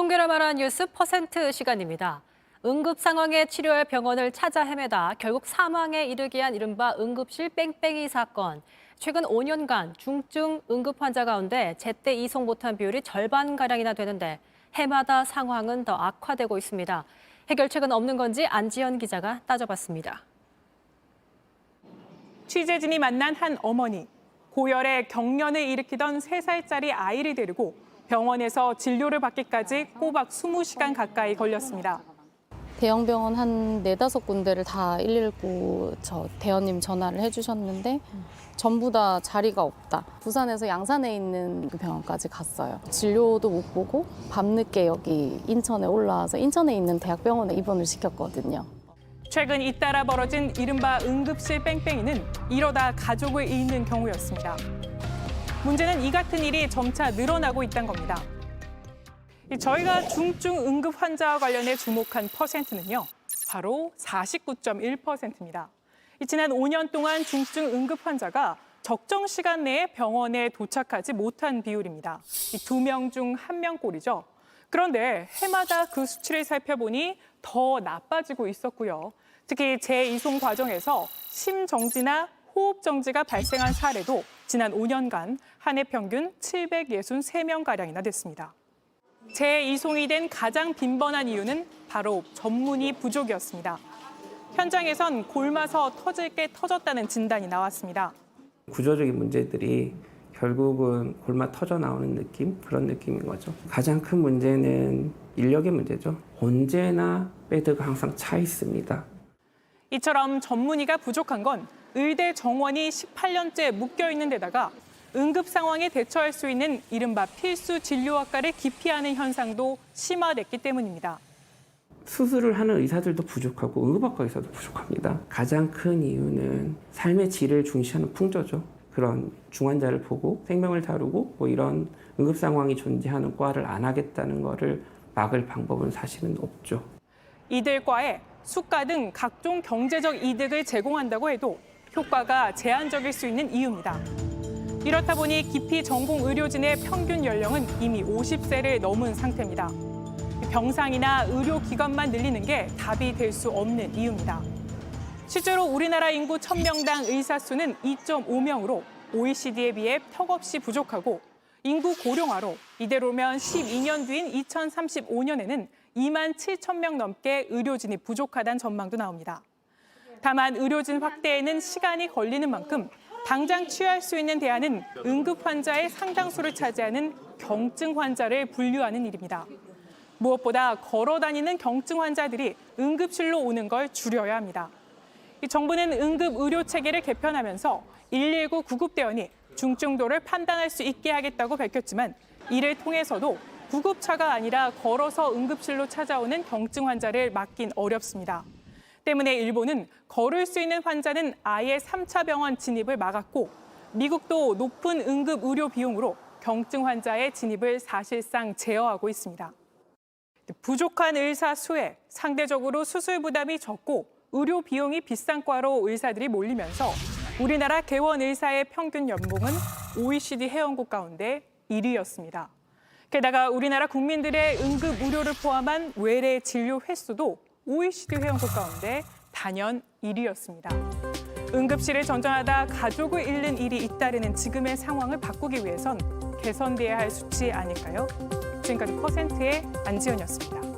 통계를 말한 뉴스 퍼센트 시간입니다. 응급 상황에 치료할 병원을 찾아 헤매다 결국 사망에 이르게 한 이른바 응급실 뺑뺑이 사건. 최근 5년간 중증 응급 환자 가운데 제때 이송 못한 비율이 절반가량이나 되는데 해마다 상황은 더 악화되고 있습니다. 해결책은 없는 건지 안지연 기자가 따져봤습니다. 취재진이 만난 한 어머니. 고열에 경련을 일으키던 3살짜리 아이를 데리고 병원에서 진료를 받기까지 꼬박 20시간 가까이 걸렸습니다. 대형 병원 한 4-5군데를 다 119 대원님 전화를 해주셨는데 전부 다 자리가 없다. 부산에서 양산에 있는 그 병원까지 갔어요. 진료도 못 보고 밤늦게 여기 인천에 올라와서 인천에 있는 대학병원에 입원을 시켰거든요. 최근 잇따라 벌어진 이른바 응급실 뺑뺑이는 이러다 가족을 잃는 경우였습니다. 문제는 이 같은 일이 점차 늘어나고 있다는 겁니다. 저희가 중증 응급 환자와 관련해 주목한 퍼센트는요, 바로 49.1%입니다. 지난 5년 동안 중증 응급 환자가 적정 시간 내에 병원에 도착하지 못한 비율입니다. 2명 중 1명 꼴이죠. 그런데 해마다 그 수치를 살펴보니 더 나빠지고 있었고요. 특히 재이송 과정에서 심정지나 호흡 정지가 발생한 사례도 지난 5년간 한 해 평균 763명가량이나 됐습니다. 재이송이 된 가장 빈번한 이유는 바로 전문의 부족이었습니다. 현장에선 골마서 터질 게 터졌다는 진단이 나왔습니다. 구조적인 문제들이 결국은 골마 터져 나오는 느낌? 그런 느낌인 거죠. 가장 큰 문제는 인력의 문제죠. 언제나 베드가 항상 차 있습니다. 이처럼 전문의가 부족한 건 의대 정원이 18년째 묶여있는 데다가 응급 상황에 대처할 수 있는 이른바 필수 진료학과를 기피하는 현상도 심화됐기 때문입니다. 수술을 하는 의사들도 부족하고 응급학과 의사도 부족합니다. 가장 큰 이유는 삶의 질을 중시하는 풍조죠. 그런 중환자를 보고 생명을 다루고 이런 응급 상황이 존재하는 과를 안 하겠다는 거를 막을 방법은 사실은 없죠. 이들 과에 수가 등 각종 경제적 이득을 제공한다고 해도 효과가 제한적일 수 있는 이유입니다. 이렇다 보니 기피 전공 의료진의 평균 연령은 이미 50세를 넘은 상태입니다. 병상이나 의료기관만 늘리는 게 답이 될 수 없는 이유입니다. 실제로 우리나라 인구 1000명당 의사 수는 2.5명으로 OECD에 비해 턱없이 부족하고 인구 고령화로 이대로면 12년 뒤인 2035년에는 2만 7천 명 넘게 의료진이 부족하다는 전망도 나옵니다. 다만 의료진 확대에는 시간이 걸리는 만큼 당장 취할 수 있는 대안은 응급 환자의 상당수를 차지하는 경증 환자를 분류하는 일입니다. 무엇보다 걸어 다니는 경증 환자들이 응급실로 오는 걸 줄여야 합니다. 정부는 응급 의료 체계를 개편하면서 119 구급대원이 중증도를 판단할 수 있게 하겠다고 밝혔지만 이를 통해서도 구급차가 아니라 걸어서 응급실로 찾아오는 경증 환자를 막긴 어렵습니다. 때문에 일본은 걸을 수 있는 환자는 아예 3차 병원 진입을 막았고 미국도 높은 응급 의료 비용으로 경증 환자의 진입을 사실상 제어하고 있습니다. 부족한 의사 수에 상대적으로 수술 부담이 적고 의료 비용이 비싼 과로 의사들이 몰리면서 우리나라 개원 의사의 평균 연봉은 OECD 회원국 가운데 1위였습니다. 게다가 우리나라 국민들의 응급 의료를 포함한 외래 진료 횟수도 OECD 회원국 가운데 단연 1위였습니다. 응급실을 전전하다 가족을 잃는 일이 잇따르는 지금의 상황을 바꾸기 위해선 개선돼야 할 수치 아닐까요? 지금까지 퍼센트의 안지연이었습니다.